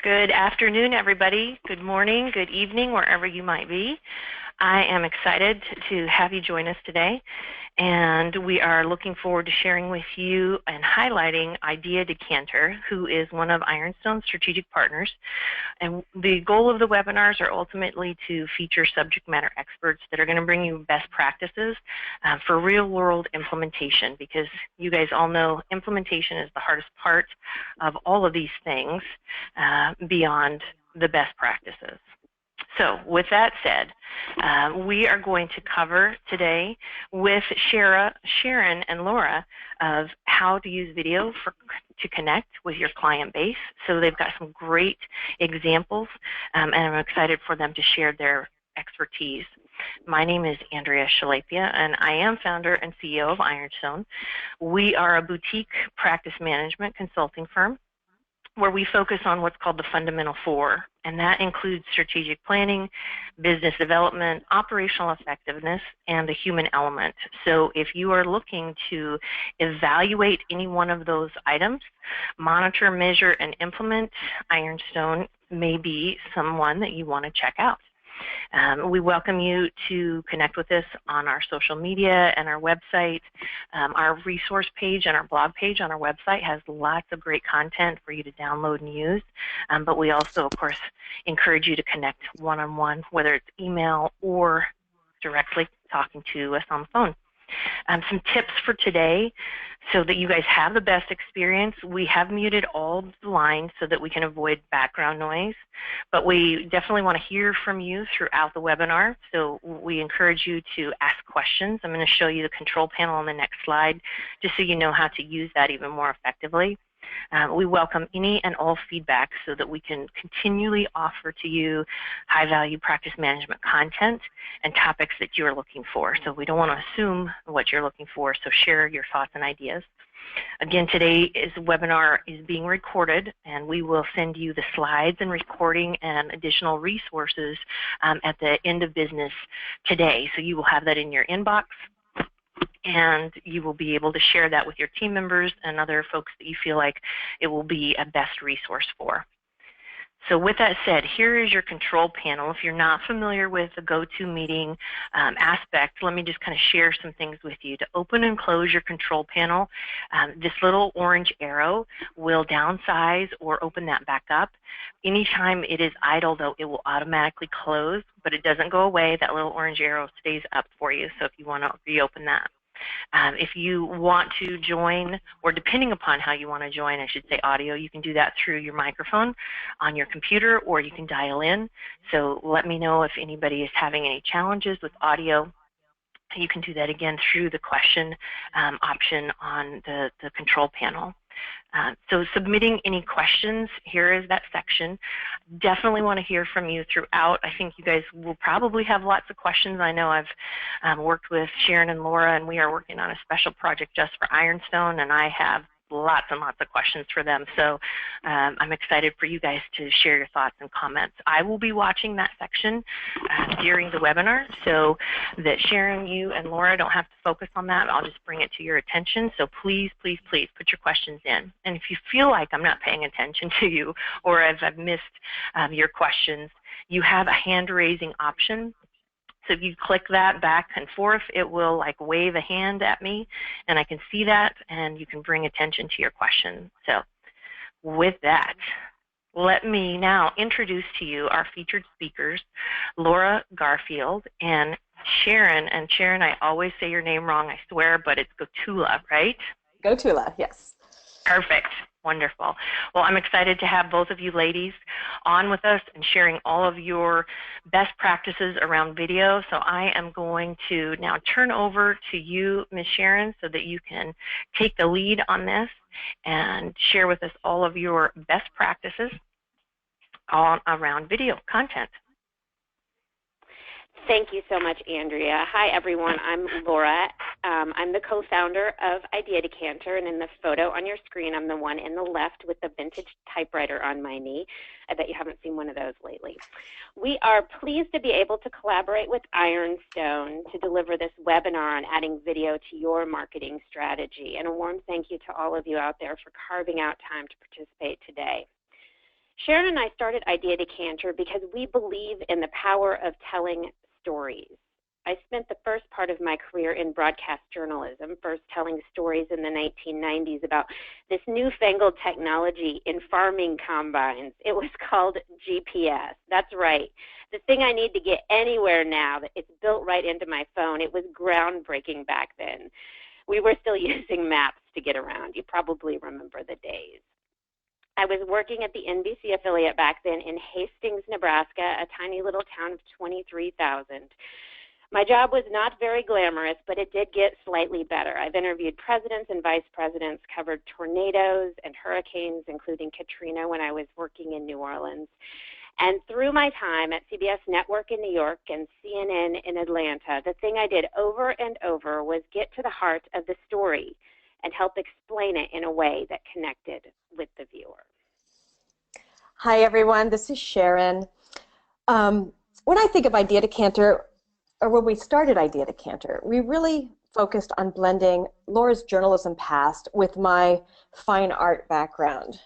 Good afternoon, everybody. Good morning, good evening, wherever you might be. I am excited to have you join us today, and we are looking forward to sharing with you and highlighting Idea Decanter, who is one of Ironstone Strategic Partners. And the goal of the webinars are ultimately to feature subject matter experts that are going to bring you best practices for real-world implementation, because you guys all know implementation is the hardest part of all of these things beyond the best practices. So with that said, we are going to cover today with Sharon and Laura of how to use video to connect with your client base. So they've got some great examples, and I'm excited for them to share their expertise. My name is Andrea Shalapia, and I am founder and CEO of Ironstone. We are a boutique practice management consulting firm where we focus on what's called the fundamental four, and that includes strategic planning, business development, operational effectiveness, and the human element. So if you are looking to evaluate any one of those items, monitor, measure, and implement, Ironstone may be someone that you want to check out. We welcome you to connect with us on our social media and our website. Our resource page and our blog page on our website has lots of great content for you to download and use, but we also, of course, encourage you to connect one-on-one, whether it's email or directly talking to us on the phone. Some tips for today so that you guys have the best experience. We have muted all the lines so that we can avoid background noise, but we definitely want to hear from you throughout the webinar, so we encourage you to ask questions. I'm going to show you the control panel on the next slide just so you know how to use that even more effectively. We welcome any and all feedback so that we can continually offer to you high-value practice management content and topics that you're looking for. So we don't want to assume what you're looking for, so share your thoughts and ideas. Again, today's webinar is being recorded, and we will send you the slides and recording and additional resources at the end of business today. So you will have that in your inbox, and you will be able to share that with your team members and other folks that you feel like it will be a best resource for. So with that said, here is your control panel. If you're not familiar with the GoToMeeting aspect, let me just kind of share some things with you. To open and close your control panel, this little orange arrow will downsize or open that back up. Anytime it is idle, though, it will automatically close, but it doesn't go away. That little orange arrow stays up for you, so if you want to reopen that. If you want to join, or depending upon how you want to join, I should say audio, you can do that through your microphone on your computer, or you can dial in. So let me know if anybody is having any challenges with audio. You can do that again through the question option on the control panel. So submitting any questions, here is that section. Definitely want to hear from you throughout. I think you guys will probably have lots of questions. I know I've worked with Sharon and Laura, and we are working on a special project just for Ironstone, and I have lots and lots of questions for them. So I'm excited for you guys to share your thoughts and comments. I will be watching that section during the webinar so that Sharon, you, and Laura don't have to focus on that. I'll just bring it to your attention. So please, please, please put your questions in. And if you feel like I'm not paying attention to you, or if I've missed your questions, you have a hand-raising option. So if you click that back and forth, it will like wave a hand at me, and I can see that, and you can bring attention to your question. So with that, let me now introduce to you our featured speakers, Laura Garfield and Sharon. And Sharon, I always say your name wrong, I swear, but it's Gotula, right? Gotula, yes. Perfect. Wonderful. Well, I'm excited to have both of you ladies on with us and sharing all of your best practices around video. So I am going to now turn over to you, Ms. Sharon, so that you can take the lead on this and share with us all of your best practices around video content. Thank you so much, Andrea. Hi, everyone. I'm Laura. I'm the co-founder of Idea Decanter, and in the photo on your screen, I'm the one in the left with the vintage typewriter on my knee. I bet you haven't seen one of those lately. We are pleased to be able to collaborate with Ironstone to deliver this webinar on adding video to your marketing strategy. And a warm thank you to all of you out there for carving out time to participate today. Sharon and I started Idea Decanter because we believe in the power of telling stories. I spent the first part of my career in broadcast journalism, first telling stories in the 1990s about this newfangled technology in farming combines. It was called GPS. That's right. The thing I need to get anywhere now, it's built right into my phone. It was groundbreaking back then. We were still using maps to get around. You probably remember the days. I was working at the NBC affiliate back then in Hastings, Nebraska, a tiny little town of 23,000. My job was not very glamorous, but it did get slightly better. I've interviewed presidents and vice presidents, covered tornadoes and hurricanes, including Katrina when I was working in New Orleans. And through my time at CBS Network in New York and CNN in Atlanta, the thing I did over and over was get to the heart of the story and help explain it in a way that connected with the viewer. Hi, everyone. This is Sharon. When I think of Idea Decanter, or when we started Idea Decanter, we really focused on blending Laura's journalism past with my fine art background.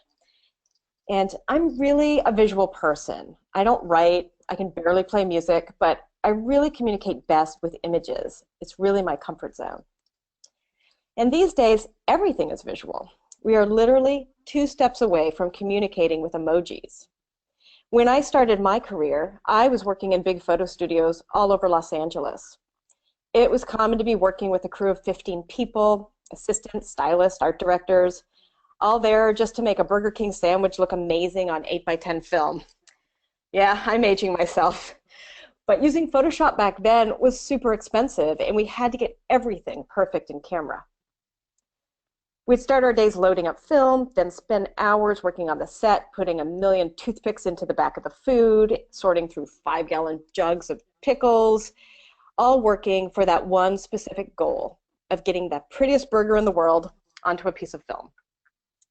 And I'm really a visual person. I don't write, I can barely play music, but I really communicate best with images. It's really my comfort zone. And these days, everything is visual. We are literally 2 steps away from communicating with emojis. When I started my career, I was working in big photo studios all over Los Angeles. It was common to be working with a crew of 15 people, assistants, stylists, art directors, all there just to make a Burger King sandwich look amazing on 8x10 film. Yeah, I'm aging myself. But using Photoshop back then was super expensive, and we had to get everything perfect in camera. We'd start our days loading up film, then spend hours working on the set, putting a million toothpicks into the back of the food, sorting through 5-gallon jugs of pickles, all working for that one specific goal of getting the prettiest burger in the world onto a piece of film.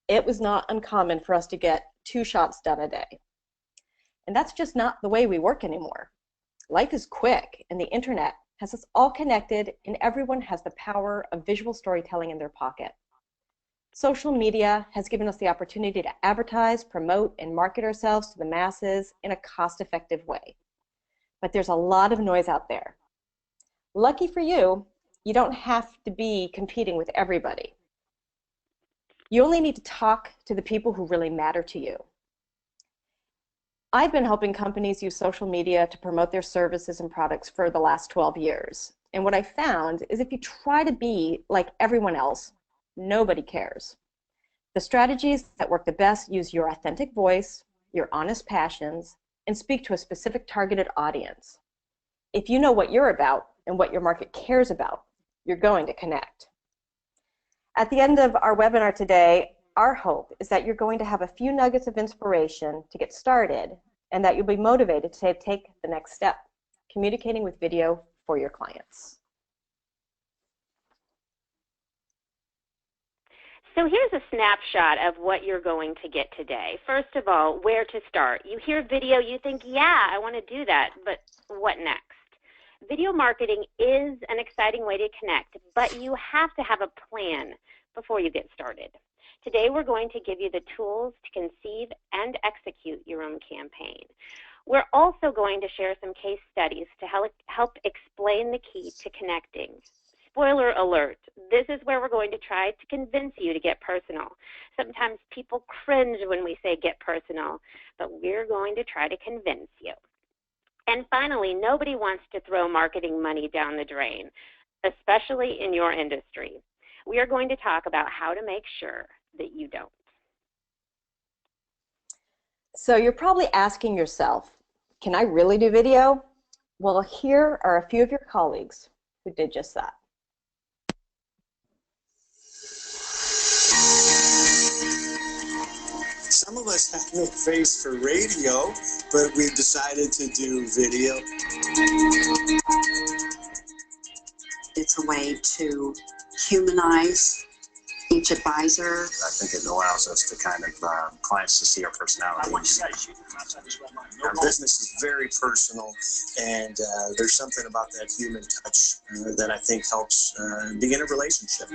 It was not uncommon for us to get 2 shots done a day. And that's just not the way we work anymore. Life is quick, and the internet has us all connected, and everyone has the power of visual storytelling in their pocket. Social media has given us the opportunity to advertise, promote, and market ourselves to the masses in a cost-effective way. But there's a lot of noise out there. Lucky for you, you don't have to be competing with everybody. You only need to talk to the people who really matter to you. I've been helping companies use social media to promote their services and products for the last 12 years. And what I found is if you try to be like everyone else, nobody cares. The strategies that work the best use your authentic voice, your honest passions, and speak to a specific targeted audience. If you know what you're about and what your market cares about, you're going to connect. At the end of our webinar today, our hope is that you're going to have a few nuggets of inspiration to get started and that you'll be motivated to take the next step, communicating with video for your clients. So here's a snapshot of what you're going to get today. First of all, where to start. You hear video, you think, yeah, I want to do that, but what next? Video marketing is an exciting way to connect, but you have to have a plan before you get started. Today we're going to give you the tools to conceive and execute your own campaign. We're also going to share some case studies to help explain the key to connecting. Spoiler alert, this is where we're going to try to convince you to get personal. Sometimes people cringe when we say get personal, but we're going to try to convince you. And finally, nobody wants to throw marketing money down the drain, especially in your industry. We are going to talk about how to make sure that you don't. So you're probably asking yourself, can I really do video? Well, here are a few of your colleagues who did just that. Some of us have no face for radio, but we've decided to do video. It's a way to humanize each advisor. I think it allows us to kind of clients to see our personality. Our business is very personal, and there's something about that human touch that I think helps begin a relationship.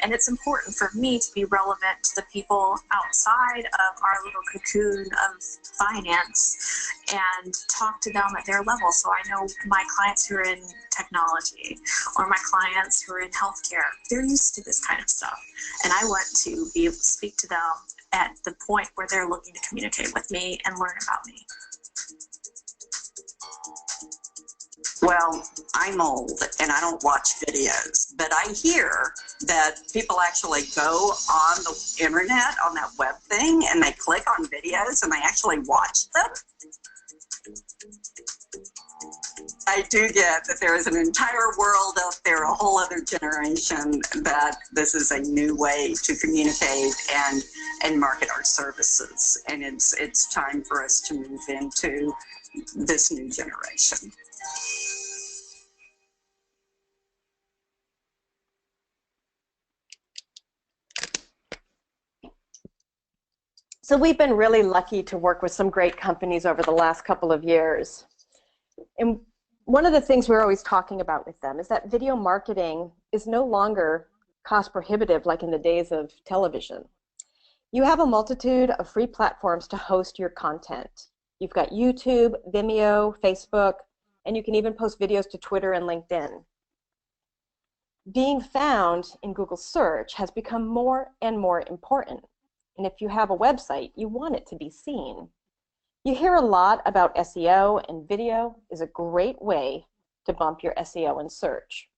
And it's important for me to be relevant to the people outside of our little cocoon of finance and talk to them at their level. So I know my clients who are in technology or my clients who are in healthcare, they're used to this kind of stuff. And I want to be able to speak to them at the point where they're looking to communicate with me and learn about me. Well, I'm old and I don't watch videos, but I hear that people actually go on the internet, on that web thing, and they click on videos and they actually watch them. I do get that there is an entire world out there, a whole other generation, that this is a new way to communicate and market our services. And it's time for us to move into this new generation. So we've been really lucky to work with some great companies over the last couple of years. And one of the things we're always talking about with them is that video marketing is no longer cost prohibitive like in the days of television. You have a multitude of free platforms to host your content. You've got YouTube, Vimeo, Facebook, and you can even post videos to Twitter and LinkedIn. Being found in Google search has become more and more important. And if you have a website, you want it to be seen. You hear a lot about SEO, and video is a great way to bump your SEO in search.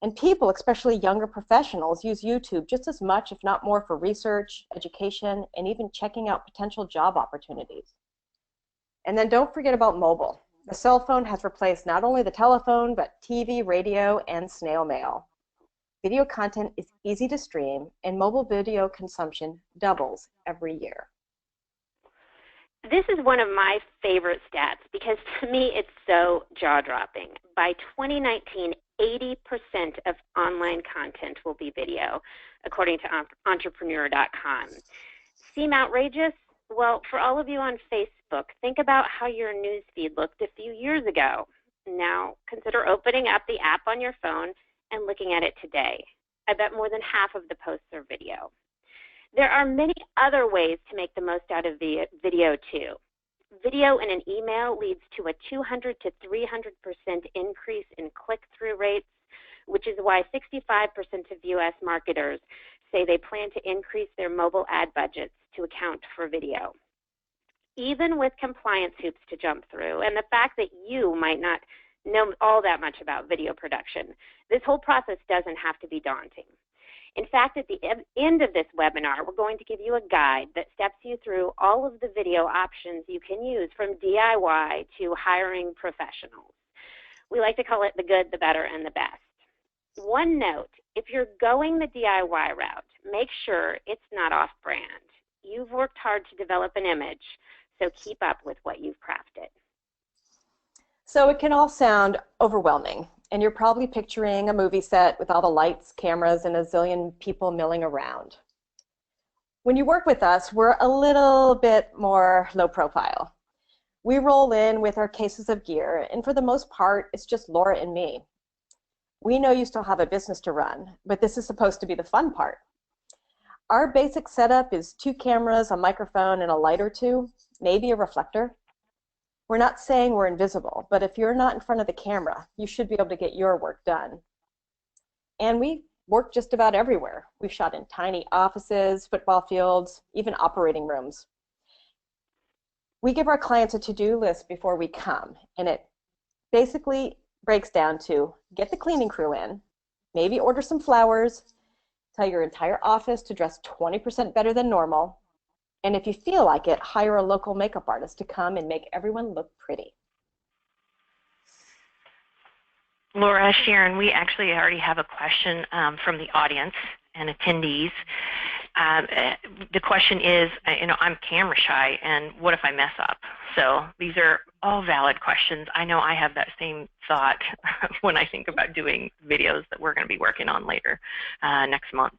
And people, especially younger professionals, use YouTube just as much, if not more, for research, education, and even checking out potential job opportunities. And then don't forget about mobile. The cell phone has replaced not only the telephone, but TV, radio, and snail mail. Video content is easy to stream, and mobile video consumption doubles every year. This is one of my favorite stats because to me it's so jaw-dropping. By 2019, 80% of online content will be video, according to entrepreneur.com. Seem outrageous? Well, for all of you on Facebook, think about how your newsfeed looked a few years ago. Now, consider opening up the app on your phone and looking at it today. I bet more than half of the posts are video. There are many other ways to make the most out of the video too. Video in an email leads to a 200 to 300% increase in click-through rates, which is why 65% of U.S. marketers say they plan to increase their mobile ad budgets to account for video. Even with compliance hoops to jump through and the fact that you might not know all that much about video production, this whole process doesn't have to be daunting. In fact, at the end of this webinar, we're going to give you a guide that steps you through all of the video options you can use, from DIY to hiring professionals. We like to call it the good, the better, and the best. One note, if you're going the DIY route, make sure it's not off-brand. You've worked hard to develop an image, so keep up with what you've crafted. So it can all sound overwhelming, and you're probably picturing a movie set with all the lights, cameras, and a zillion people milling around. When you work with us, we're a little bit more low profile. We roll in with our cases of gear, and for the most part, it's just Laura and me. We know you still have a business to run, but this is supposed to be the fun part. Our basic setup is 2 cameras, a microphone, and a light or 2, maybe a reflector. We're not saying we're invisible, but if you're not in front of the camera, you should be able to get your work done. And we work just about everywhere. We've shot in tiny offices, football fields, even operating rooms. We give our clients a to-do list before we come, and it basically breaks down to get the cleaning crew in, maybe order some flowers, tell your entire office to dress 20% better than normal, and if you feel like it, hire a local makeup artist to come and make everyone look pretty. Laura, Sharon, we actually already have a question from the audience and attendees. The question is, I'm camera shy, and what if I mess up? So these are all valid questions. I know I have that same thought when I think about doing videos that we're going to be working on later next month.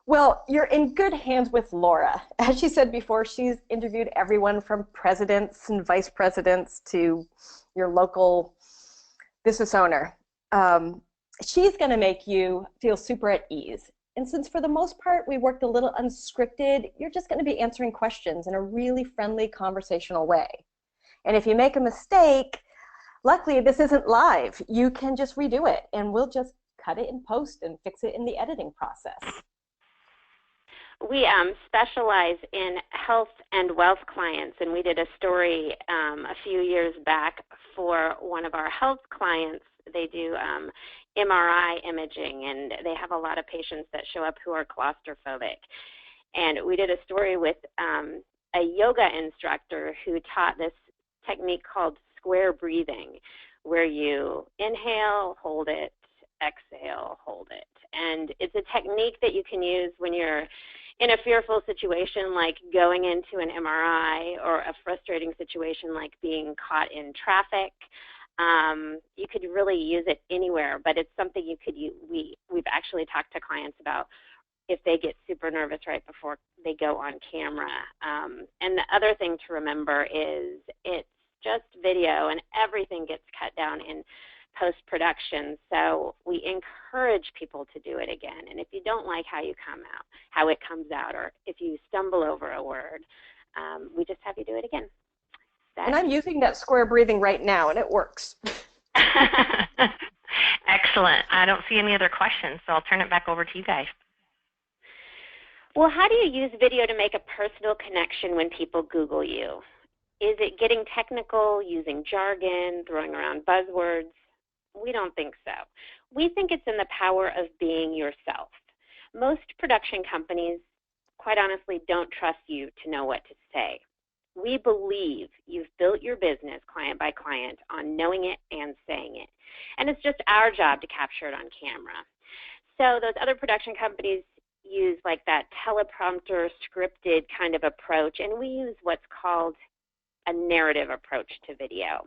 Well, you're in good hands with Laura. As she said before, she's interviewed everyone from presidents and vice presidents to your local business owner. she's going to make you feel super at ease. And since for the most part we worked a little unscripted, you're just going to be answering questions in a really friendly conversational way. And if you make a mistake, luckily this isn't live. You can just redo it and we'll just cut it in post and fix it in the editing process. We specialize in health and wealth clients, and we did a story a few years back for one of our health clients. They do MRI imaging, and they have a lot of patients that show up who are claustrophobic. And we did a story with a yoga instructor who taught this technique called square breathing, where you inhale, hold it, exhale, hold it. And it's a technique that you can use when you're in a fearful situation like going into an MRI, or a frustrating situation like being caught in traffic. You could really use it anywhere, but it's something you could use. We've actually talked to clients about if they get super nervous right before they go on camera. And the other thing to remember is it's just video, and everything gets cut down in post-production, so we encourage people to do it again. And if you don't like how it comes out, or if you stumble over a word, we just have you do it again. And I'm using that square breathing right now, and it works. Excellent. I don't see any other questions, so I'll turn it back over to you guys. Well, how do you use video to make a personal connection when people Google you? Is it getting technical, using jargon, throwing around buzzwords? We don't think so. We think it's in the power of being yourself. Most production companies, quite honestly, don't trust you to know what to say. We believe you've built your business client by client on knowing it and saying it. And it's just our job to capture it on camera. So those other production companies use like that teleprompter scripted kind of approach, and we use what's called a narrative approach to video.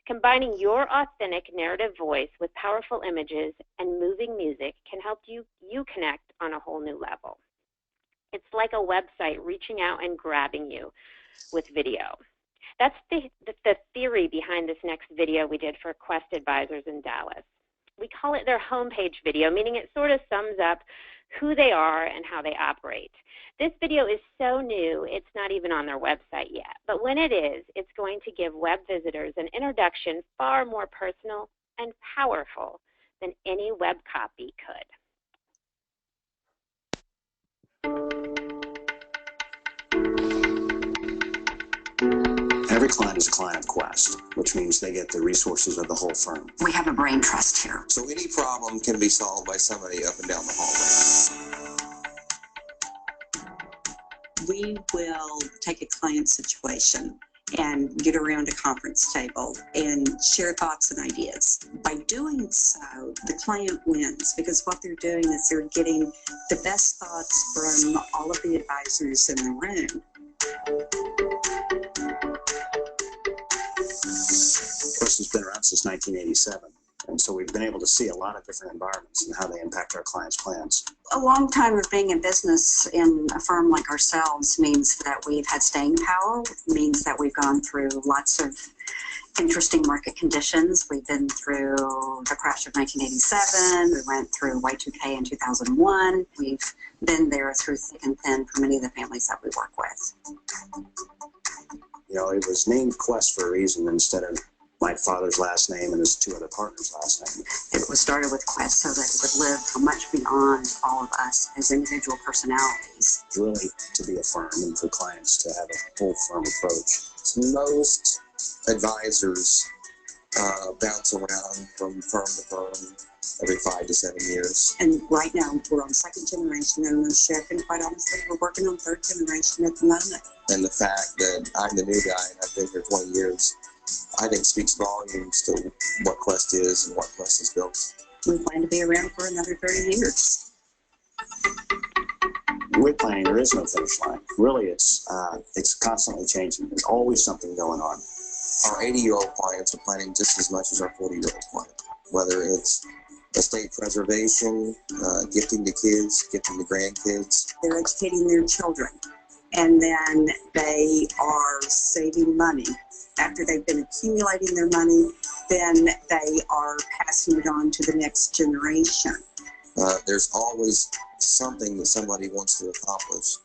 Combining your authentic narrative voice with powerful images and moving music can help you connect on a whole new level. It's like a website reaching out and grabbing you with video. That's the theory behind this next video we did for Quest Advisors in Dallas. We call it their homepage video, meaning it sort of sums up who they are and how they operate. This video is so new, it's not even on their website yet. But when it is, it's going to give web visitors an introduction far more personal and powerful than any web copy could. Every client is a client of Quest, which means they get the resources of the whole firm. We have a brain trust here. So any problem can be solved by somebody up and down the hallway. We will take a client situation and get around a conference table and share thoughts and ideas. By doing so, the client wins, because what they're doing is they're getting the best thoughts from all of the advisors in the room. Quest has been around since 1987, and so we've been able to see a lot of different environments and how they impact our clients' plans. A long time of being in business in a firm like ourselves means that we've had staying power, means that we've gone through lots of interesting market conditions. We've been through the crash of 1987, we went through Y2K in 2001. We've been there through thick and thin for many of the families that we work with. You know, it was named Quest for a reason instead of my father's last name and his two other partners' last name. It was started with Quest so that it would live much beyond all of us as individual personalities. Really, to be a firm and for clients to have a full firm approach. Most advisors bounce around from firm to firm every 5 to 7 years. And right now, we're on second generation ownership, and quite honestly, we're working on third generation at the moment. And the fact that I'm the new guy and I've been here 20 years, I think speaks volumes to what Quest is and what Quest has built. We plan to be around for another 30 years. We're planning, there is no finish line. Really, it's constantly changing. There's always something going on. Our 80-year-old clients are planning just as much as our 40-year-old client, whether it's estate preservation, gifting to kids, gifting to grandkids. They're educating their children, and then they are saving money. After they've been accumulating their money, then they are passing it on to the next generation. There's always something that somebody wants to accomplish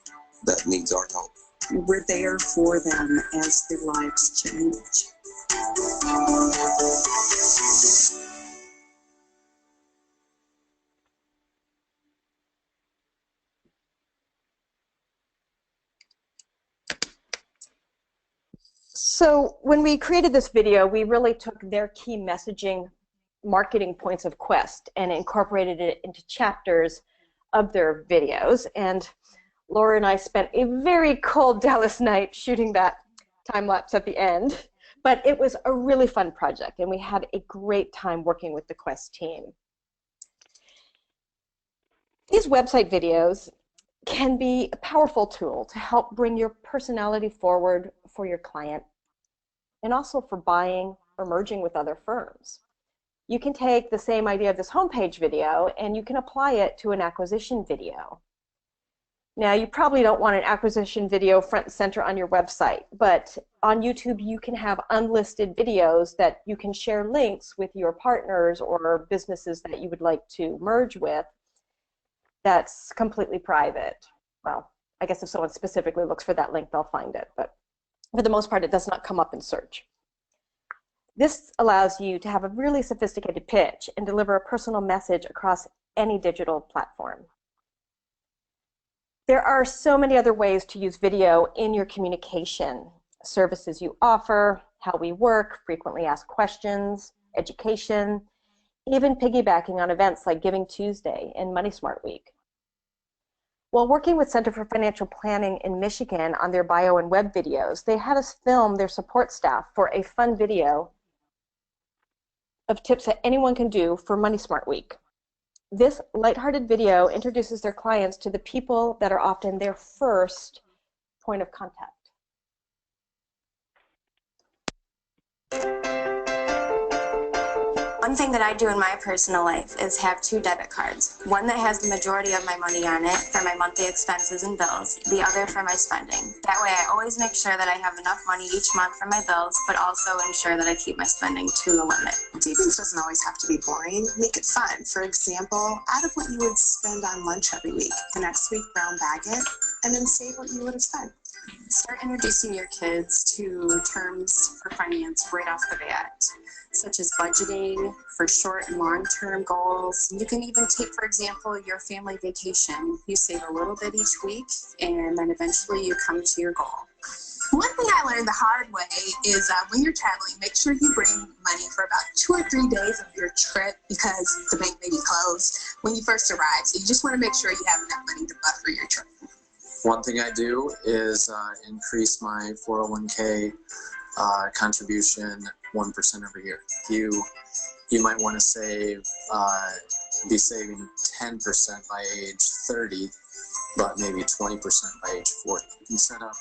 that needs our help. We're there for them as their lives change. So when we created this video, we really took their key messaging marketing points of Quest and incorporated it into chapters of their videos. And Laura and I spent a very cold Dallas night shooting that time lapse at the end. But it was a really fun project, and we had a great time working with the Quest team. These website videos can be a powerful tool to help bring your personality forward for your client and also for buying or merging with other firms. You can take the same idea of this homepage video and you can apply it to an acquisition video. Now, you probably don't want an acquisition video front and center on your website, but on YouTube you can have unlisted videos that you can share links with your partners or businesses that you would like to merge with that's completely private. Well, I guess if someone specifically looks for that link, they'll find it, but for the most part, it does not come up in search. This allows you to have a really sophisticated pitch and deliver a personal message across any digital platform. There are so many other ways to use video in your communication. Services you offer, how we work, frequently asked questions, education, even piggybacking on events like Giving Tuesday and Money Smart Week. While working with Center for Financial Planning in Michigan on their bio and web videos, they had us film their support staff for a fun video of tips that anyone can do for Money Smart Week. This lighthearted video introduces their clients to the people that are often their first point of contact. One thing that I do in my personal life is have 2 debit cards. One that has the majority of my money on it for my monthly expenses and bills, the other for my spending. That way I always make sure that I have enough money each month for my bills, but also ensure that I keep my spending to the limit. Savings doesn't always have to be boring. Make it fun. For example, out of what you would spend on lunch every week, the next week brown bag it, and then save what you would have spent. Start introducing your kids to terms for finance right off the bat, such as budgeting for short and long-term goals. You can even take, for example, your family vacation. You save a little bit each week, and then eventually you come to your goal. One thing I learned the hard way is when you're traveling, make sure you bring money for about 2 or 3 days of your trip because the bank may be closed when you first arrive. So you just want to make sure you have enough money to buffer your trip. One thing I do is increase my 401k contribution 1% every year. You might want to save, be saving 10% by age 30, but maybe 20% by age 40. You set up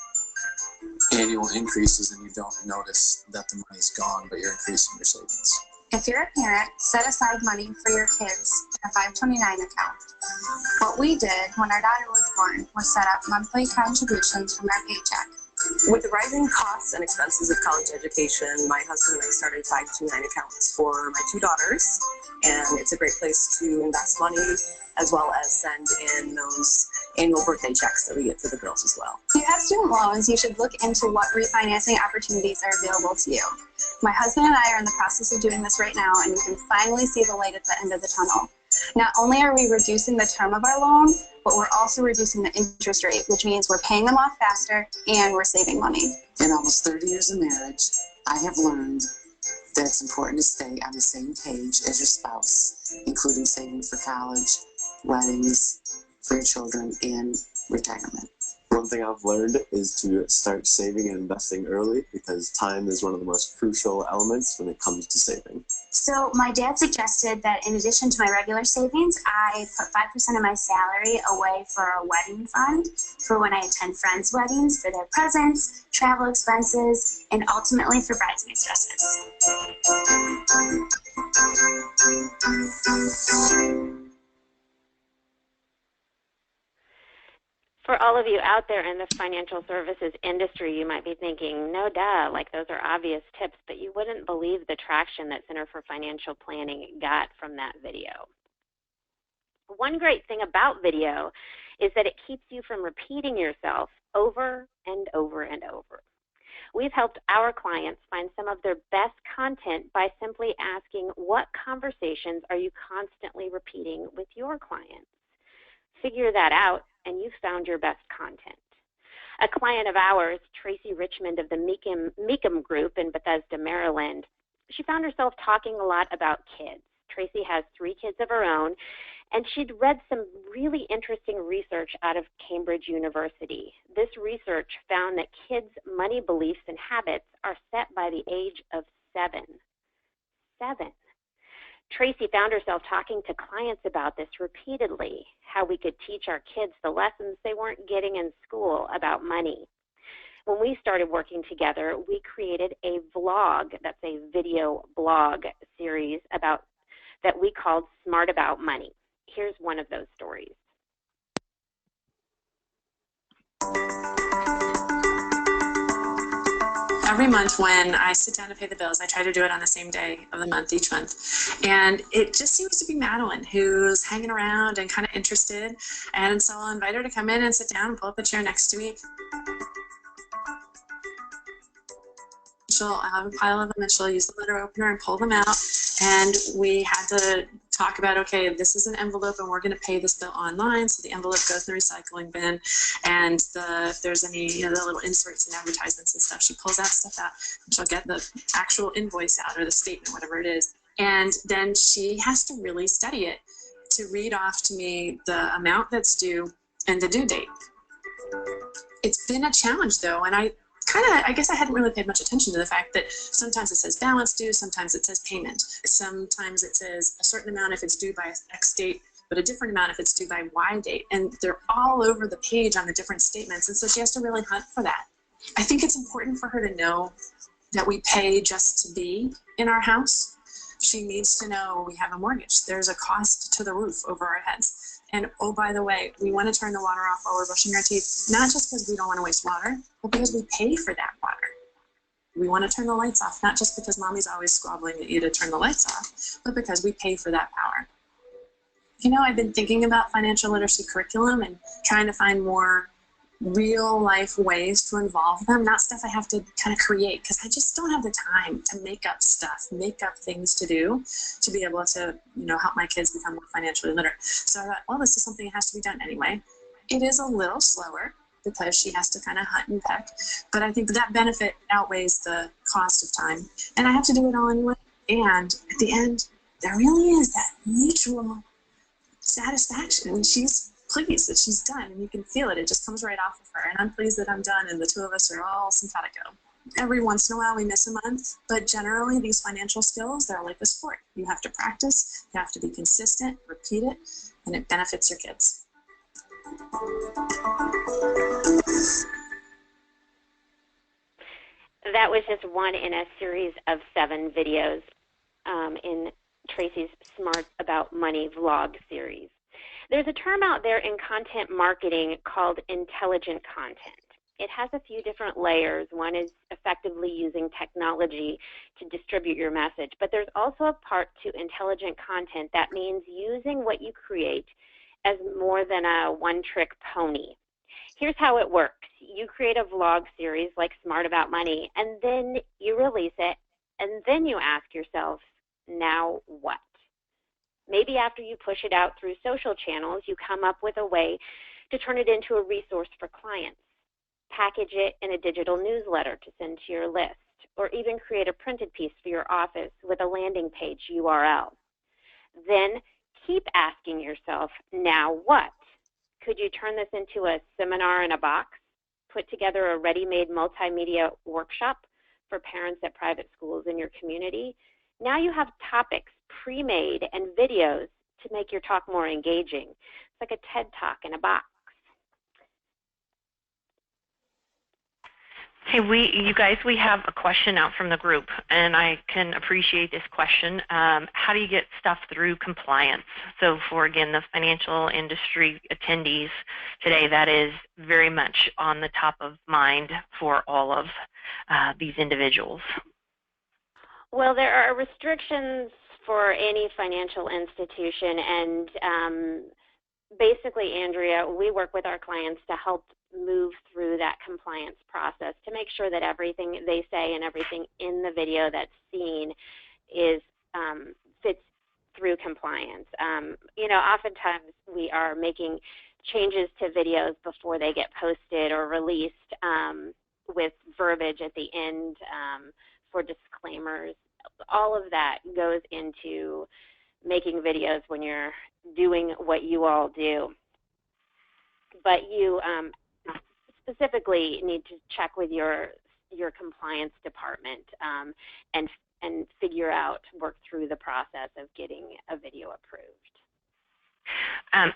annual increases and you don't notice that the money's gone, but you're increasing your savings. If you're a parent, set aside money for your kids in a 529 account. What we did when our daughter was born was set up monthly contributions from our paycheck. With the rising costs and expenses of college education, my husband and I started 529 accounts for my 2 daughters, and it's a great place to invest money as well as send in those annual birthday checks that we get for the girls as well. If you have student loans, you should look into what refinancing opportunities are available to you. My husband and I are in the process of doing this right now, and we can finally see the light at the end of the tunnel. Not only are we reducing the term of our loan, but we're also reducing the interest rate, which means we're paying them off faster and we're saving money. In almost 30 years of marriage, I have learned that it's important to stay on the same page as your spouse, including saving for college, weddings, for your children, and retirement. One thing I've learned is to start saving and investing early because time is one of the most crucial elements when it comes to saving. So my dad suggested that in addition to my regular savings, I put 5% of my salary away for a wedding fund for when I attend friends' weddings, for their presents, travel expenses, and ultimately for bridesmaids' dresses. For all of you out there in the financial services industry, you might be thinking, no duh, like those are obvious tips, but you wouldn't believe the traction that Center for Financial Planning got from that video. One great thing about video is that it keeps you from repeating yourself over and over and over. We've helped our clients find some of their best content by simply asking, what conversations are you constantly repeating with your clients? Figure that out, and you've found your best content. A client of ours, Tracy Richmond of the Meekum Group in Bethesda, Maryland, she found herself talking a lot about kids. Tracy has 3 kids of her own, and she'd read some really interesting research out of Cambridge University. This research found that kids' money beliefs and habits are set by the age of 7. 7. Tracy found herself talking to clients about this repeatedly, how we could teach our kids the lessons they weren't getting in school about money. When we started working together, we created a vlog, that's a video blog series that we called Smart About Money. Here's one of those stories. Every month when I sit down to pay the bills, I try to do it on the same day of the month each month. And it just seems to be Madeline who's hanging around and kind of interested. And so I'll invite her to come in and sit down and pull up a chair next to me. I'll have a pile of them and she'll use the letter opener and pull them out. And we had to talk about, okay, this is an envelope and we're going to pay this bill online. So the envelope goes in the recycling bin, and if there's any the little inserts and advertisements and stuff, she pulls that stuff out and she'll get the actual invoice out or the statement, whatever it is. And then she has to really study it to read off to me the amount that's due and the due date. It's been a challenge though, and I guess I hadn't really paid much attention to the fact that sometimes it says balance due, sometimes it says payment. Sometimes it says a certain amount if it's due by X date, but a different amount if it's due by Y date. And they're all over the page on the different statements, and so she has to really hunt for that. I think it's important for her to know that we pay just to be in our house. She needs to know we have a mortgage. There's a cost to the roof over our heads. And oh, by the way, we want to turn the water off while we're brushing our teeth, not just because we don't want to waste water, but because we pay for that water. We want to turn the lights off, not just because mommy's always squabbling at you to turn the lights off, but because we pay for that power. You know, I've been thinking about financial literacy curriculum and trying to find more real life ways to involve them, not stuff I have to kind of create, because I just don't have the time to make up stuff, make up things to do to be able to, help my kids become more financially literate. So I thought, well, this is something that has to be done anyway. It is a little slower because she has to kind of hunt and peck, but I think that benefit outweighs the cost of time. And I have to do it all anyway. And at the end, there really is that mutual satisfaction when she's pleased that she's done, and you can feel it. It just comes right off of her, and I'm pleased that I'm done, and the two of us are all simpatico. Every once in a while we miss a month, but generally these financial skills, they're like a sport. You have to practice, you have to be consistent, repeat it, and it benefits your kids. That was just one in a series of 7 videos in Tracy's Smart About Money vlog series. There's a term out there in content marketing called intelligent content. It has a few different layers. One is effectively using technology to distribute your message, but there's also a part to intelligent content that means using what you create as more than a one-trick pony. Here's how it works. You create a vlog series like Smart About Money, and then you release it, and then you ask yourself, now what? Maybe after you push it out through social channels, you come up with a way to turn it into a resource for clients. Package it in a digital newsletter to send to your list, or even create a printed piece for your office with a landing page URL. Then keep asking yourself, now what? Could you turn this into a seminar in a box? Put together a ready-made multimedia workshop for parents at private schools in your community? Now you have topics pre-made and videos to make your talk more engaging. It's like a TED Talk in a box. Hey, you guys, we have a question out from the group, and I can appreciate this question. How do you get stuff through compliance? So for, again, the financial industry attendees today, that is very much on the top of mind for all of these individuals. Well, there are restrictions for any financial institution, and basically, Andrea, we work with our clients to help move through that compliance process to make sure that everything they say and everything in the video that's seen is fits through compliance. You know, oftentimes we are making changes to videos before they get posted or released with verbiage at the end for disclaimers. All of that goes into making videos when you're doing what you all do. But you specifically need to check with your compliance department and figure out, work through the process of getting a video approved.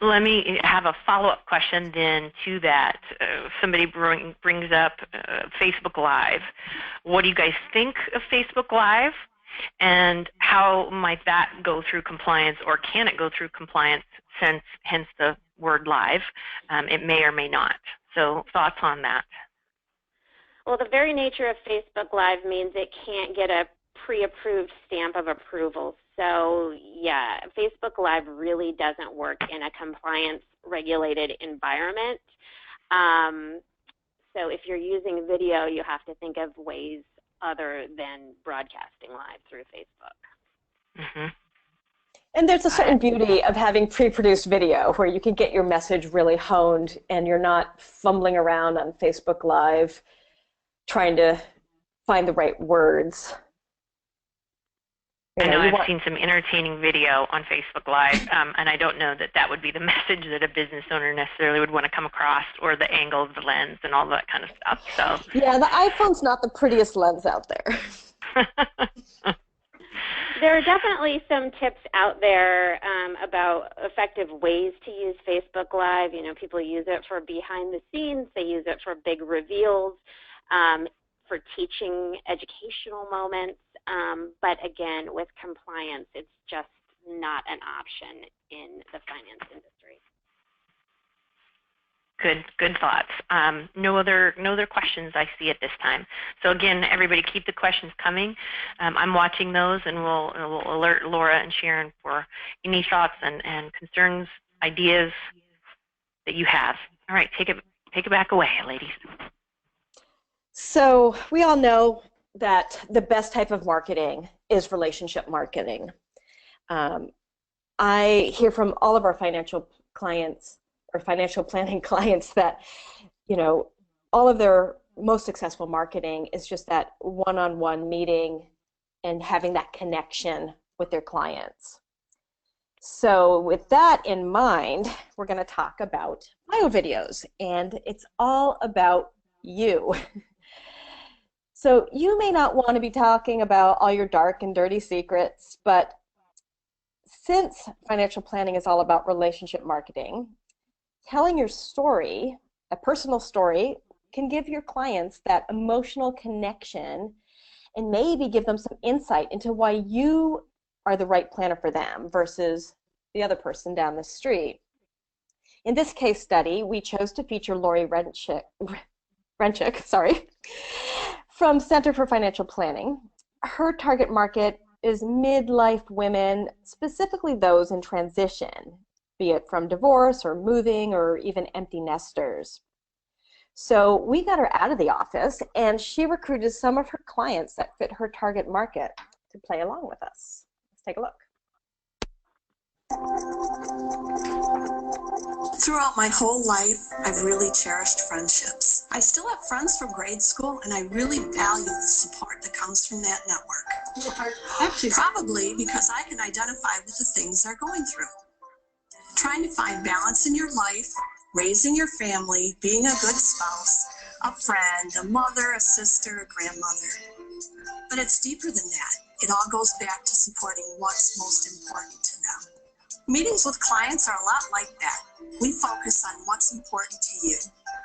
Let me have a follow-up question then to that. Somebody brings up Facebook Live. What do you guys think of Facebook Live? And how might that go through compliance, or can it go through compliance, since hence the word live? It may or may not. So thoughts on that? Well, the very nature of Facebook Live means it can't get a pre-approved stamp of approval. So yeah, Facebook Live really doesn't work in a compliance-regulated environment. So if you're using video, you have to think of ways other than broadcasting live through Facebook. Mm-hmm. And there's a certain beauty of having pre-produced video where you can get your message really honed and you're not fumbling around on Facebook Live trying to find the right words. I know I've seen some entertaining video on Facebook Live, and I don't know that that would be the message that a business owner necessarily would want to come across, or the angle of the lens and all that kind of stuff. So yeah, the iPhone's not the prettiest lens out there. There are definitely some tips out there about effective ways to use Facebook Live. You know, people use it for behind the scenes. They use it for big reveals, for teaching educational moments. But again, with compliance, it's just not an option in the finance industry. Good thoughts. No other questions I see at this time. So again, everybody, keep the questions coming. I'm watching those, and we'll alert Laura and Sharon for any thoughts and concerns, ideas that you have. All right, take it back away, ladies. So we all know that the best type of marketing is relationship marketing. I hear from all of our financial clients or financial planning clients that, you know, all of their most successful marketing is just that one-on-one meeting and having that connection with their clients. So with that in mind, we're going to talk about bio videos, and it's all about you. So you may not want to be talking about all your dark and dirty secrets, but since financial planning is all about relationship marketing, telling your story, a personal story, can give your clients that emotional connection and maybe give them some insight into why you are the right planner for them versus the other person down the street. In this case study, we chose to feature Laurie Renchick, from Center for Financial Planning. Her target market is midlife women, specifically those in transition, be it from divorce or moving or even empty nesters. So we got her out of the office, and she recruited some of her clients that fit her target market to play along with us. Let's take a look. Throughout my whole life, I've really cherished friendships. I still have friends from grade school, and I really value the support that comes from that network. Probably because I can identify with the things they're going through. Trying to find balance in your life, raising your family, being a good spouse, a friend, a mother, a sister, a grandmother. But it's deeper than that. It all goes back to supporting what's most important to them. Meetings with clients are a lot like that. We focus on what's important to you.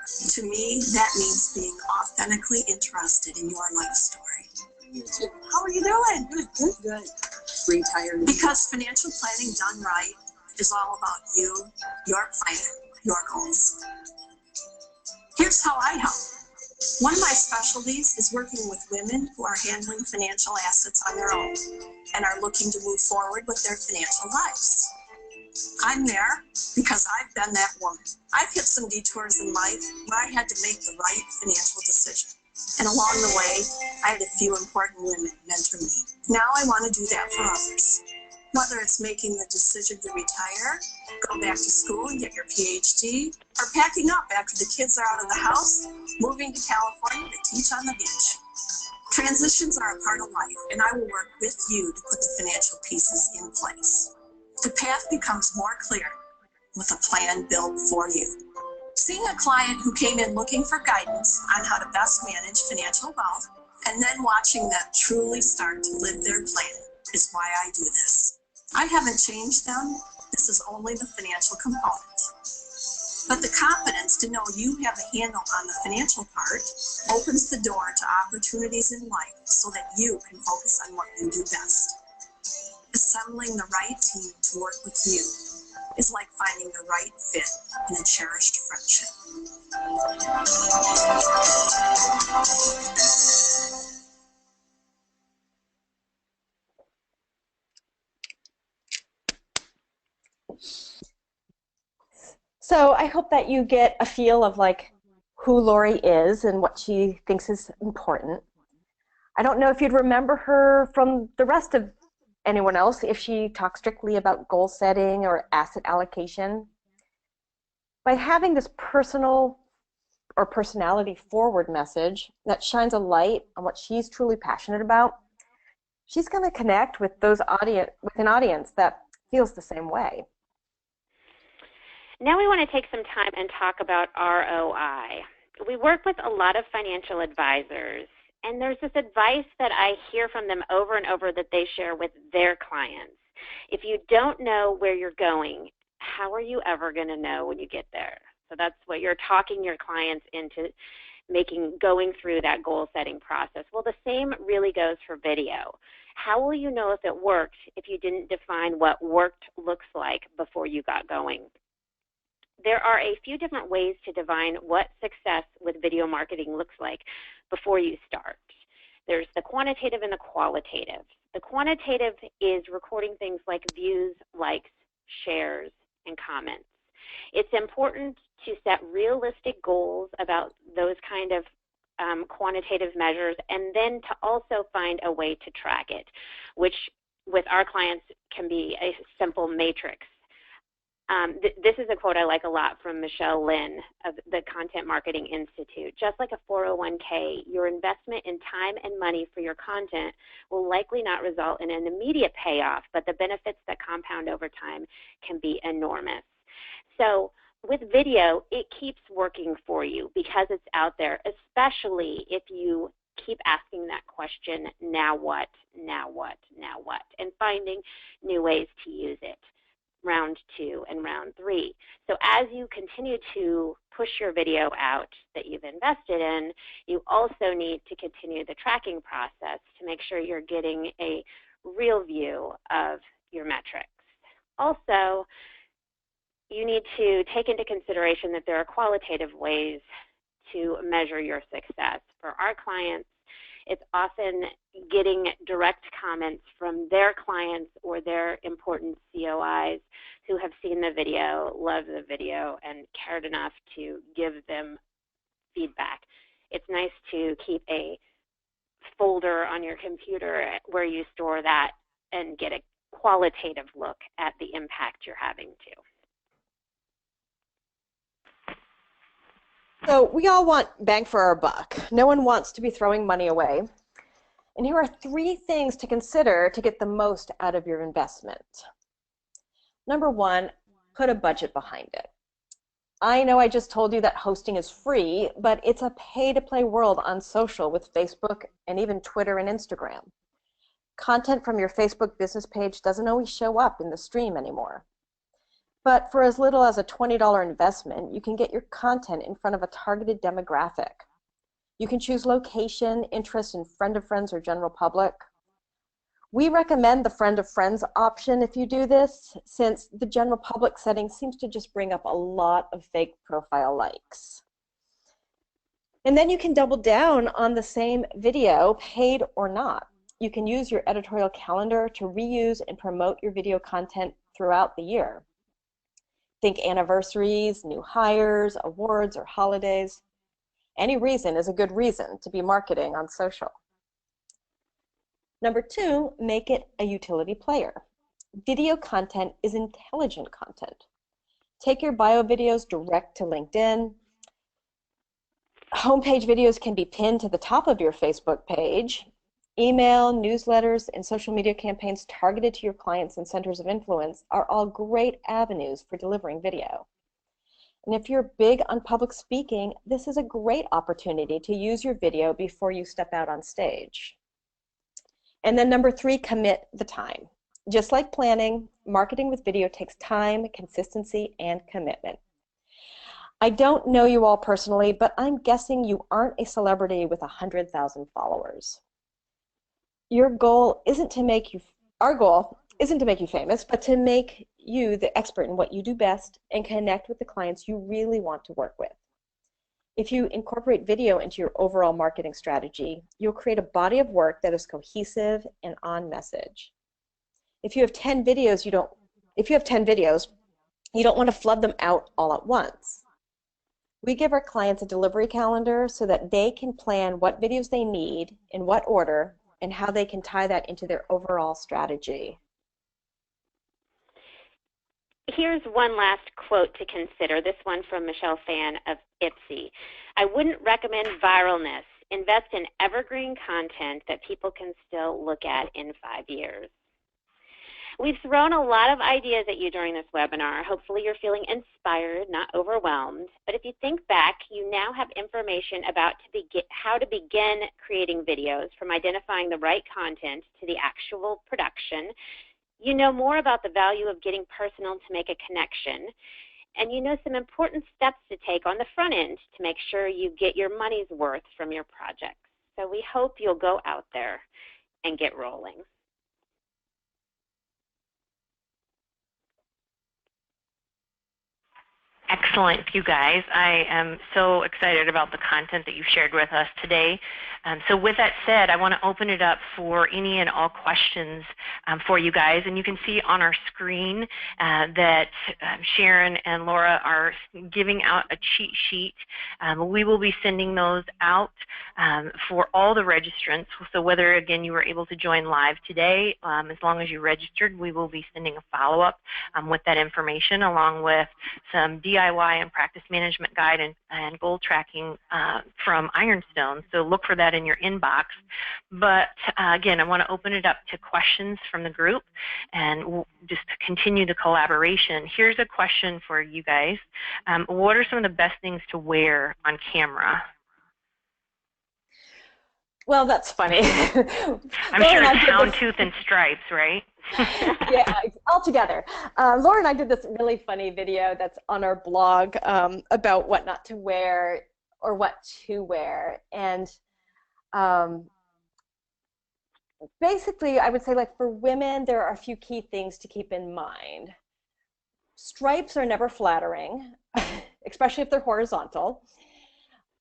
To me, that means being authentically interested in your life story. How are you doing? Good, good. Retired. Because financial planning done right is all about you, your plan, your goals. Here's how I help. One of my specialties is working with women who are handling financial assets on their own and are looking to move forward with their financial lives. I'm there because I've been that woman. I've hit some detours in life where I had to make the right financial decision. And along the way, I had a few important women mentor me. Now I want to do that for others. Whether it's making the decision to retire, go back to school and get your PhD, or packing up after the kids are out of the house, moving to California to teach on the beach. Transitions are a part of life, and I will work with you to put the financial pieces in place. The path becomes more clear with a plan built for you. Seeing a client who came in looking for guidance on how to best manage financial wealth, and then watching them truly start to live their plan is why I do this. I haven't changed them. This is only the financial component. But the confidence to know you have a handle on the financial part opens the door to opportunities in life so that you can focus on what you do best. Assembling the right team to work with you is like finding the right fit in a cherished friendship. So I hope that you get a feel of like who Laurie is and what she thinks is important. I don't know if you'd remember her from the rest of anyone else if she talks strictly about goal setting or asset allocation. By having this personal or personality forward message that shines a light on what she's truly passionate about, she's going to connect with an audience that feels the same way. Now we want to take some time and talk about ROI. We work with a lot of financial advisors, and there's this advice that I hear from them over and over that they share with their clients. If you don't know where you're going, how are you ever going to know when you get there? So that's what you're talking your clients into going through that goal setting process. Well, the same really goes for video. How will you know if it worked if you didn't define what worked looks like before you got going? There are a few different ways to define what success with video marketing looks like before you start. There's the quantitative and the qualitative. The quantitative is recording things like views, likes, shares, and comments. It's important to set realistic goals about those kind of quantitative measures, and then to also find a way to track it, which with our clients can be a simple matrix. This is a quote I like a lot from Michelle Lynn of the Content Marketing Institute. Just like a 401k, your investment in time and money for your content will likely not result in an immediate payoff, but the benefits that compound over time can be enormous. So with video, it keeps working for you because it's out there, especially if you keep asking that question, now what, now what, now what, and finding new ways to use it. Round 2 and round 3. So as you continue to push your video out that you've invested in, you also need to continue the tracking process to make sure you're getting a real view of your metrics. Also, you need to take into consideration that there are qualitative ways to measure your success. For our clients, it's often getting direct comments from their clients or their important COIs who have seen the video, loved the video, and cared enough to give them feedback. It's nice to keep a folder on your computer where you store that and get a qualitative look at the impact you're having too. So we all want bang for our buck. No one wants to be throwing money away. And here are 3 things to consider to get the most out of your investment. Number 1, put a budget behind it. I know I just told you that hosting is free, but it's a pay-to-play world on social with Facebook and even Twitter and Instagram. Content from your Facebook business page doesn't always show up in the stream anymore. But for as little as a $20 investment, you can get your content in front of a targeted demographic. You can choose location, interest, and friend of friends or general public. We recommend the friend of friends option if you do this, since the general public setting seems to just bring up a lot of fake profile likes. And then you can double down on the same video, paid or not. You can use your editorial calendar to reuse and promote your video content throughout the year. Think anniversaries, new hires, awards, or holidays. Any reason is a good reason to be marketing on social. Number 2, make it a utility player. Video content is intelligent content. Take your bio videos direct to LinkedIn. Homepage videos can be pinned to the top of your Facebook page. Email, newsletters, and social media campaigns targeted to your clients and centers of influence are all great avenues for delivering video. And if you're big on public speaking, this is a great opportunity to use your video before you step out on stage. And then number 3, commit the time. Just like planning, marketing with video takes time, consistency, and commitment. I don't know you all personally, but I'm guessing you aren't a celebrity with 100,000 followers. Our goal isn't to make you famous, but to make you the expert in what you do best and connect with the clients you really want to work with. If you incorporate video into your overall marketing strategy, you'll create a body of work that is cohesive and on message. If you have 10 videos, you don't want to flood them out all at once. We give our clients a delivery calendar so that they can plan what videos they need, in what order, and how they can tie that into their overall strategy. Here's one last quote to consider, this one from Phan of Ipsy. I wouldn't recommend viralness. Invest in evergreen content that people can still look at in 5 years. We've thrown a lot of ideas at you during this webinar. Hopefully you're feeling inspired, not overwhelmed. But if you think back, you now have information about how to begin creating videos, from identifying the right content to the actual production. You know more about the value of getting personal to make a connection. And you know some important steps to take on the front end to make sure you get your money's worth from your projects. So we hope you'll go out there and get rolling. Excellent, you guys. I am so excited about the content that you've shared with us today. So with that said, I want to open it up for any and all questions for you guys. And you can see on our screen that Sharon and Laura are giving out a cheat sheet. We will be sending those out for all the registrants. So whether, again, you were able to join live today, as long as you registered, we will be sending a follow-up with that information, along with some DIY and practice management guide and goal tracking from Ironstone. So look for that in your inbox. But again, I want to open it up to questions from the group and we'll just continue the collaboration. Here's a question for you guys. What are some of the best things to wear on camera? Well, that's funny. I'm sure it's houndtooth and stripes, right? Yeah, all together. Laura and I did this really funny video that's on our blog about what not to wear or what to wear. And basically, I would say, like, for women, there are a few key things to keep in mind. Stripes are never flattering, especially if they're horizontal.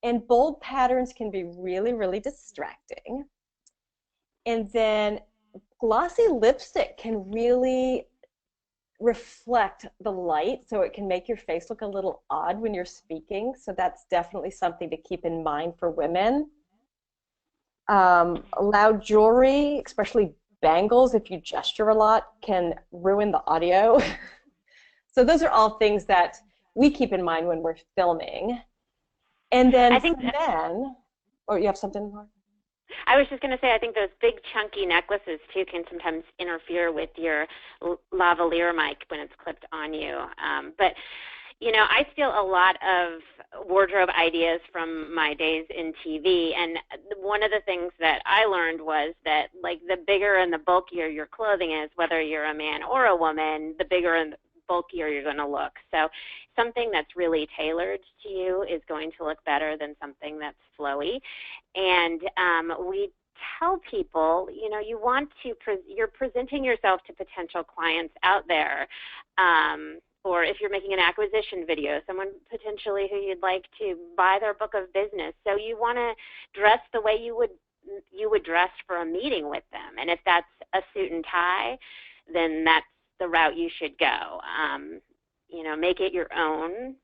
And bold patterns can be really, really distracting. And then glossy lipstick can really reflect the light, so it can make your face look a little odd when you're speaking. So that's definitely something to keep in mind for women. Loud jewelry, especially bangles, if you gesture a lot, can ruin the audio. So those are all things that we keep in mind when we're filming. And then for men, or you have something more? I was just going to say, I think those big chunky necklaces too can sometimes interfere with your lavalier mic when it's clipped on you. But you know, I steal a lot of wardrobe ideas from my days in TV, and one of the things that I learned was that, like, the bigger and the bulkier your clothing is, whether you're a man or a woman, the bigger and bulkier you're going to look. So something that's really tailored to you is going to look better than something that's flowy. And we tell people, you know, you're presenting yourself to potential clients out there. Or if you're making an acquisition video, someone potentially who you'd like to buy their book of business. So you want to dress the way you would dress for a meeting with them. And if that's a suit and tie, then that's the route you should go. You know, make it your own.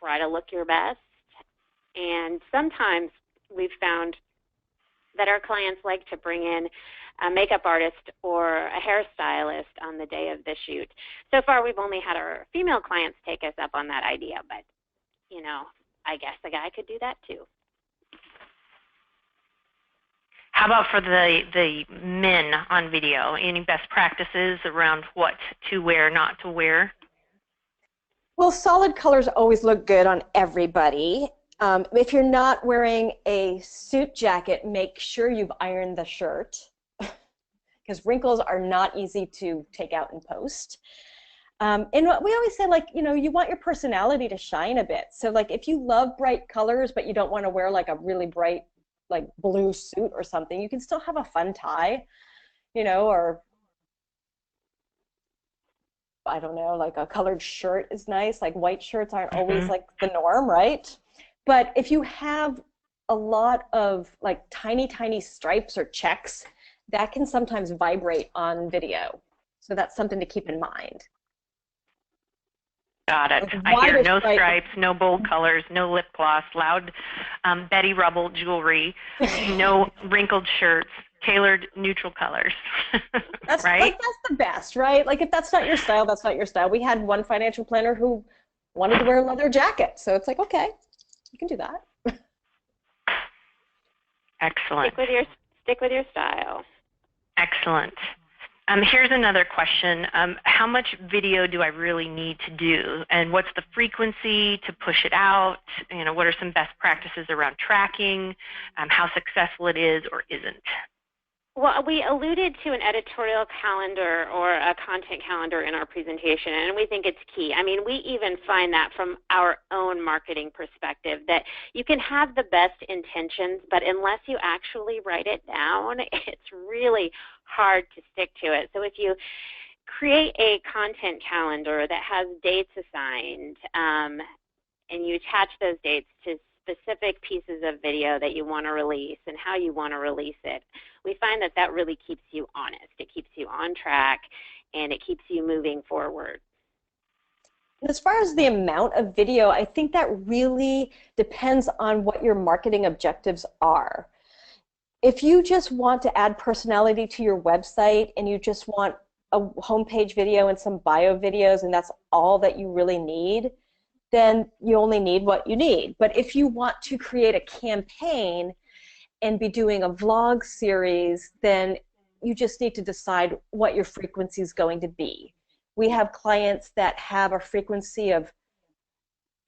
Try to look your best. And sometimes we've found that our clients like to bring in a makeup artist or a hairstylist on the day of the shoot. So far, we've only had our female clients take us up on that idea, but, you know, I guess a guy could do that too. How about for the men on video? Any best practices around what to wear, not to wear? Well, solid colors always look good on everybody. If you're not wearing a suit jacket, make sure you've ironed the shirt, because wrinkles are not easy to take out in post. And what we always say, like, you know, you want your personality to shine a bit. So, like, if you love bright colors, but you don't want to wear, like, a really bright, like, blue suit or something, you can still have a fun tie, you know, or, I don't know, like a colored shirt is nice. Like, white shirts aren't always, like, the norm, right? But if you have a lot of, like, tiny, tiny stripes or checks, that can sometimes vibrate on video. So that's something to keep in mind. Got it. Like, I hear no stripe. stripes, no bold colors, no lip gloss, loud Betty Rubble jewelry, no wrinkled shirts, tailored neutral colors. That's, right? like, that's the best, right? Like, if that's not your style, that's not your style. We had one financial planner who wanted to wear a leather jacket. So it's like, okay, you can do that. Excellent. Stick with your style. Excellent. Here's another question. How much video do I really need to do? And what's the frequency to push it out? You know, what are some best practices around tracking, how successful it is or isn't? Well, we alluded to an editorial calendar or a content calendar in our presentation, and we think it's key. I mean, we even find that from our own marketing perspective, that you can have the best intentions, but unless you actually write it down, it's really hard to stick to it. So if you create a content calendar that has dates assigned, and you attach those dates to specific pieces of video that you want to release and how you want to release it, we find that that really keeps you honest. It keeps you on track, and it keeps you moving forward. As far as the amount of video, I think that really depends on what your marketing objectives are. If you just want to add personality to your website and you just want a homepage video and some bio videos and that's all that you really need, then you only need what you need. But if you want to create a campaign and be doing a vlog series, then you just need to decide what your frequency is going to be. We have clients that have a frequency of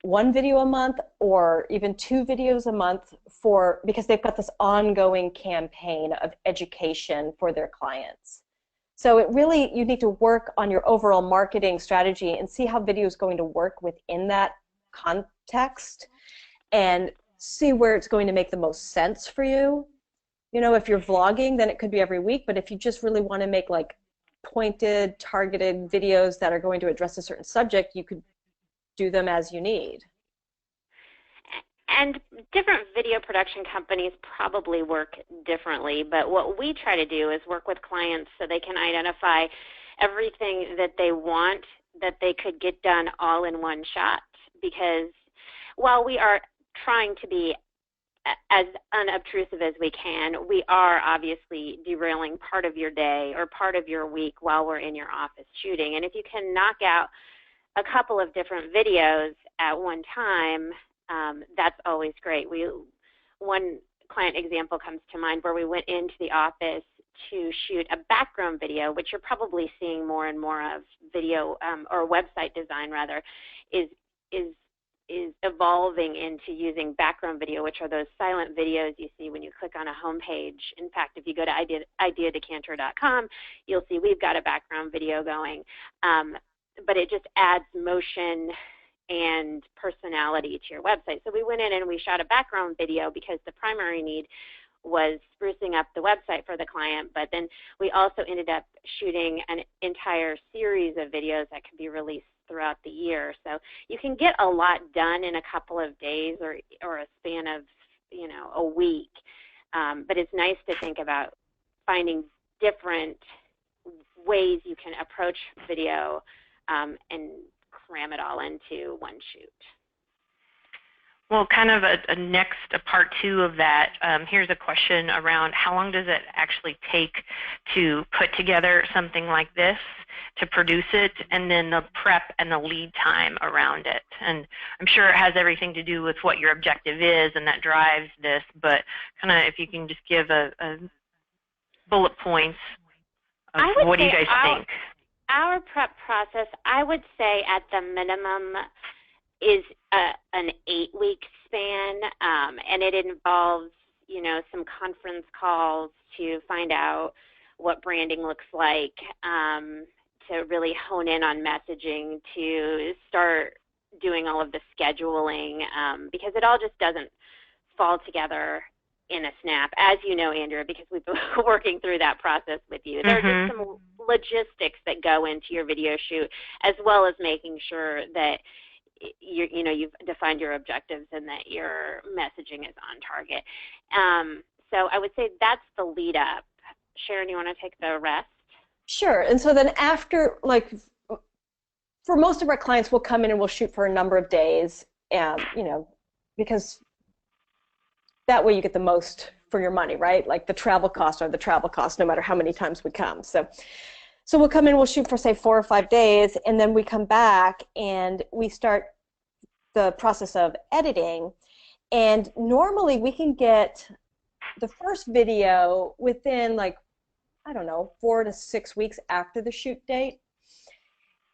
1 video a month or even 2 videos a month because they've got this ongoing campaign of education for their clients. So it really, you need to work on your overall marketing strategy and see how video is going to work within that context and see where it's going to make the most sense for you. You know, if you're vlogging, then it could be every week, but if you just really want to make like pointed, targeted videos that are going to address a certain subject, you could do them as you need. And different video production companies probably work differently, but what we try to do is work with clients so they can identify everything that they want that they could get done all in one shot. Because while we are trying to be as unobtrusive as we can, we are obviously derailing part of your day or part of your week while we're in your office shooting. And if you can knock out a couple of different videos at one time, that's always great. One client example comes to mind where we went into the office to shoot a background video, which you're probably seeing more and more of. Video or website design rather is evolving into using background video, which are those silent videos you see when you click on a home page. In fact, if you go to ideadecanter.com, you'll see we've got a background video going. but it just adds motion and personality to your website. So we went in and we shot a background video because the primary need was sprucing up the website for the client, but then we also ended up shooting an entire series of videos that could be released throughout the year. So you can get a lot done in a couple of days or a span of, you know, a week. But it's nice to think about finding different ways you can approach video and cram it all into one shoot. Well, kind of a part two of that, here's a question around how long does it actually take to put together something like this, to produce it, and then the prep and the lead time around it. And I'm sure it has everything to do with what your objective is, and that drives this, but kind of if you can just give a bullet points of what do you guys think? Our prep process, I would say at the minimum, is an 8-week span, and it involves, you know, some conference calls to find out what branding looks like, to really hone in on messaging, to start doing all of the scheduling, because it all just doesn't fall together in a snap, as you know, Andrea, because we've been working through that process with you. There are just some logistics that go into your video shoot, as well as making sure that you've defined your objectives and that your messaging is on target. So I would say that's the lead up. Sharon, you want to take the rest? Sure. And so then after, like, for most of our clients, we'll come in and we'll shoot for a number of days, and, you know, because that way you get the most for your money, right? Like the travel costs are the travel costs no matter how many times we come. So we'll come in, we'll shoot for, say, 4 or 5 days, and then we come back and we start the process of editing. And normally we can get the first video within, like, I don't know, 4 to 6 weeks after the shoot date.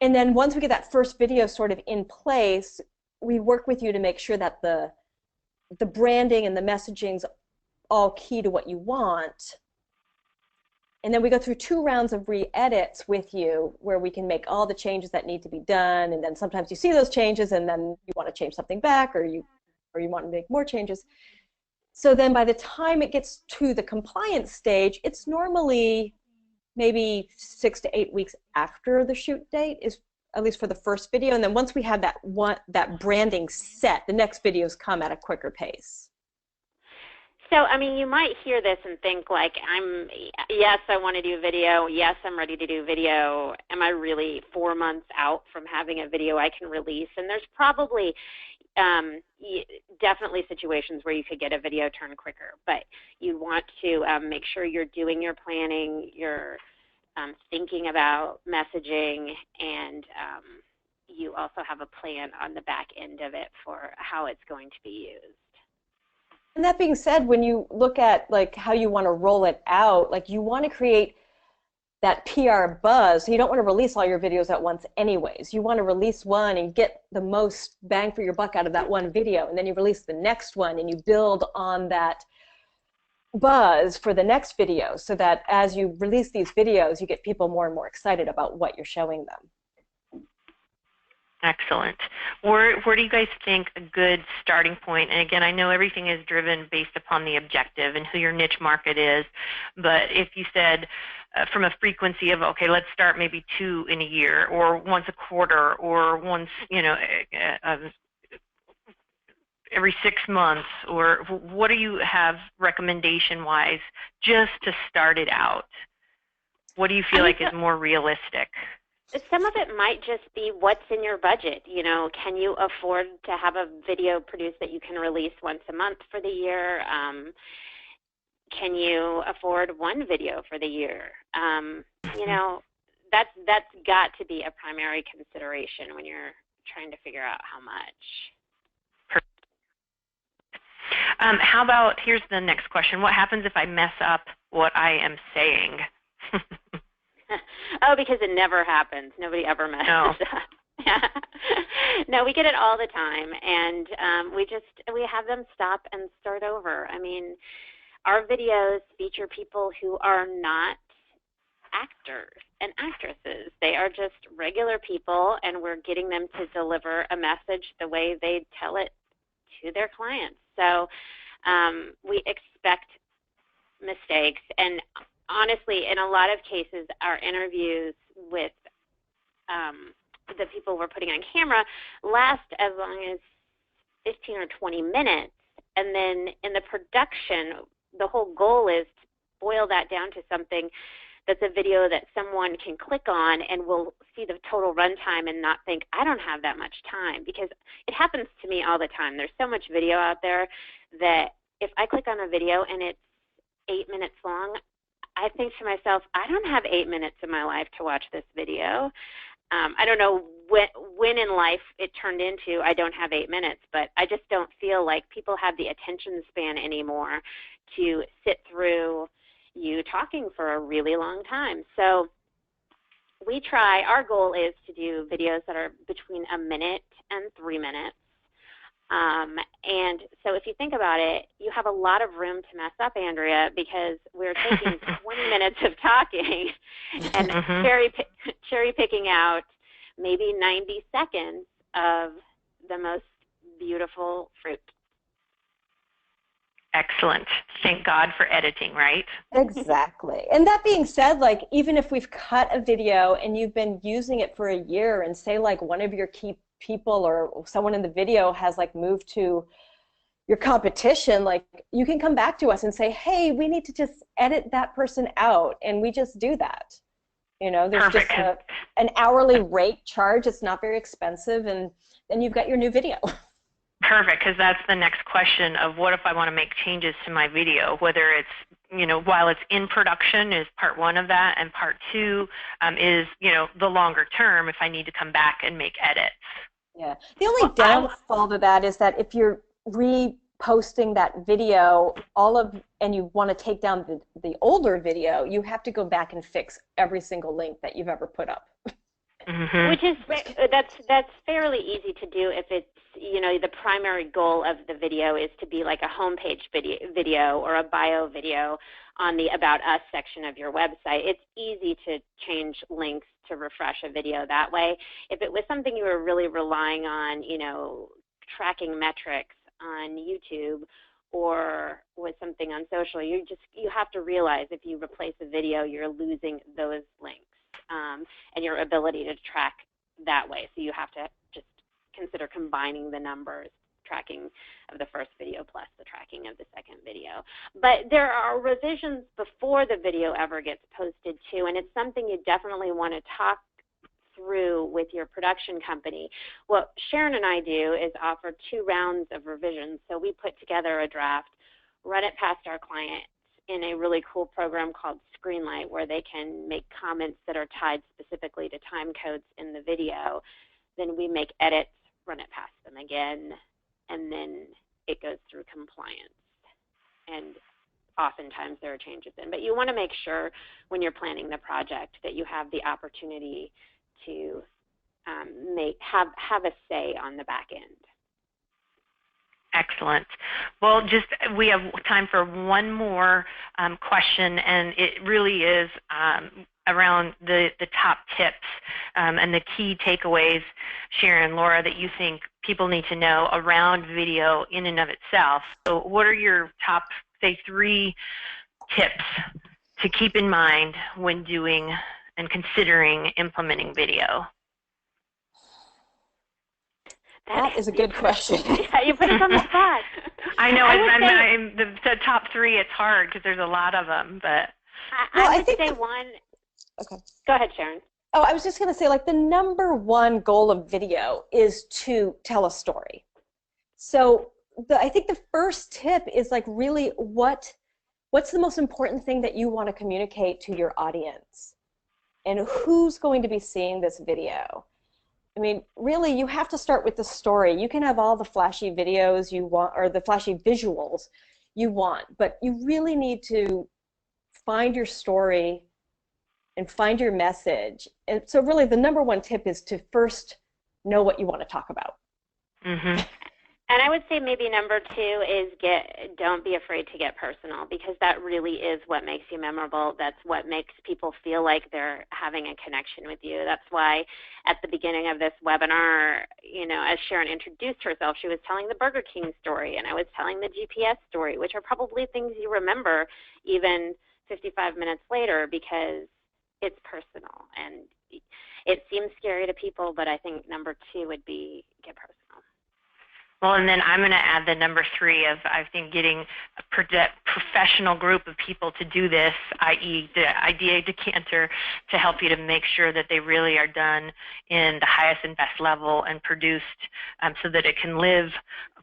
And then once we get that first video sort of in place, we work with you to make sure that the branding and the messaging's all key to what you want. And then we go through 2 rounds of re-edits with you where we can make all the changes that need to be done, and then sometimes you see those changes and then you want to change something back, or you want to make more changes. So then by the time it gets to the compliance stage, it's normally maybe 6 to 8 weeks after the shoot date, is at least for the first video. And then once we have that branding set, the next videos come at a quicker pace. So, I mean, you might hear this and think, like, yes, I want to do video. Yes, I'm ready to do video. Am I really 4 months out from having a video I can release? And there's probably definitely situations where you could get a video turn quicker, but you want to make sure you're doing your planning, you're thinking about messaging, and you also have a plan on the back end of it for how it's going to be used. And that being said, when you look at, like, how you want to roll it out, like, you want to create that PR buzz. So you don't want to release all your videos at once anyways. You want to release one and get the most bang for your buck out of that one video, and then you release the next one and you build on that buzz for the next video, so that as you release these videos, you get people more and more excited about what you're showing them. Excellent. Where do you guys think a good starting point, and again, I know everything is driven based upon the objective and who your niche market is, but if you said from a frequency of, okay, let's start maybe 2 in a year, or once a quarter, or once, you know, every 6 months, or what do you have recommendation-wise just to start it out? What do you feel like is more realistic? Some of it might just be what's in your budget. You know, can you afford to have a video produced that you can release once a month for the year? Can you afford 1 video for the year? You know, that's got to be a primary consideration when you're trying to figure out how much. How about, here's the next question. What happens if I mess up what I am saying? Oh, because it never happens. Nobody ever messes up. No, we get it all the time, and we have them stop and start over. I mean, our videos feature people who are not actors and actresses. They are just regular people, and we're getting them to deliver a message the way they tell it to their clients. So we expect mistakes, and honestly, in a lot of cases, our interviews with the people we're putting on camera last as long as 15 or 20 minutes, and then in the production, the whole goal is to boil that down to something that's a video that someone can click on and will see the total runtime and not think, I don't have that much time, because it happens to me all the time. There's so much video out there that if I click on a video and it's 8 minutes long, I think to myself, I don't have 8 minutes of my life to watch this video. I don't know when in life it turned into I don't have 8 minutes, but I just don't feel like people have the attention span anymore to sit through you talking for a really long time. So we try, our goal is to do videos that are between 1 minute and 3 minutes. And so if you think about it, you have a lot of room to mess up, Andrea, because we're taking 20 minutes of talking and cherry picking out maybe 90 seconds of the most beautiful fruit. Excellent. Thank God for editing, right? Exactly. And that being said, like, even if we've cut a video and you've been using it for a year, and say like one of your key people or someone in the video has like moved to your competition, like, you can come back to us and say, hey, we need to just edit that person out, and we just do that. You know, there's Perfect. just an hourly rate charge. It's not very expensive, and then you've got your new video. Perfect, because that's the next question of what if I want to make changes to my video, whether it's, you know, while it's in production is part one of that, and part two is, you know, the longer term if I need to come back and make edits. Yeah. The only downfall to that is that if you're reposting that video, and you want to take down the older video, you have to go back and fix every single link that you've ever put up. Mm-hmm. Which is, that's fairly easy to do if it's, you know, the primary goal of the video is to be like a homepage video or a bio video on the About Us section of your website. It's easy to change links to refresh a video that way. If it was something you were really relying on, you know, tracking metrics on YouTube or with something on social, you have to realize if you replace a video, you're losing those links and your ability to track that way. So you have to just consider combining the numbers, tracking of the first video plus the tracking of the second video. But there are revisions before the video ever gets posted too, and it's something you definitely want to talk through with your production company. What Sharon and I do is offer 2 rounds of revisions. So we put together a draft, run it past our client in a really cool program called Screenlight, where they can make comments that are tied specifically to time codes in the video. Then we make edits, run it past them again, and then it goes through compliance. And oftentimes there are changes in. But you want to make sure when you're planning the project that you have the opportunity to have a say on the back end. Excellent. Well, we have time for one more question, and it really is around the top tips and the key takeaways, Sharon, Laura, that you think people need to know around video in and of itself. So what are your top, say, 3 tips to keep in mind when doing and considering implementing video? That is a good question. Yeah, you put us on the spot. I know. The top 3, it's hard because there's a lot of them. But I would say one. Okay. Go ahead, Sharon. Oh, I was just going to say, like, the number one goal of video is to tell a story. So I think the first tip is, like, really what's the most important thing that you want to communicate to your audience, and who's going to be seeing this video. I mean, really, you have to start with the story. You can have all the flashy videos you want, or the flashy visuals you want, but you really need to find your story and find your message. And so really the number one tip is to first know what you want to talk about. Mm-hmm. And I would say maybe number 2 is don't be afraid to get personal, because that really is what makes you memorable. That's what makes people feel like they're having a connection with you. That's why at the beginning of this webinar, you know, as Sharon introduced herself, she was telling the Burger King story and I was telling the GPS story, which are probably things you remember even 55 minutes later because it's personal. And it seems scary to people, but I think number 2 would be get personal. Well, and then I'm going to add the number 3 of, I think, getting a professional group of people to do this, i.e. the idea decanter, to help you to make sure that they really are done in the highest and best level and produced so that it can live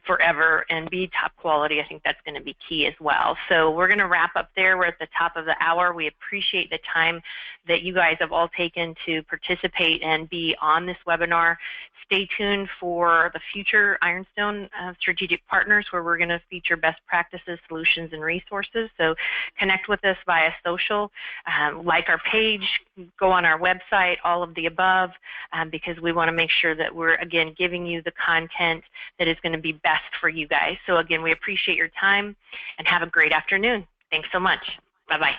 forever and be top quality. I think that's going to be key as well. So we're going to wrap up there. We're at the top of the hour. We appreciate the time that you guys have all taken to participate and be on this webinar. Stay tuned for the future Ironstone Strategic Partners, where we're going to feature best practices, solutions, and resources. So connect with us via social, like our page, go on our website, all of the above, because we want to make sure that we're, again, giving you the content that is going to be best for you guys. So again, we appreciate your time and have a great afternoon. Thanks so much. Bye-bye.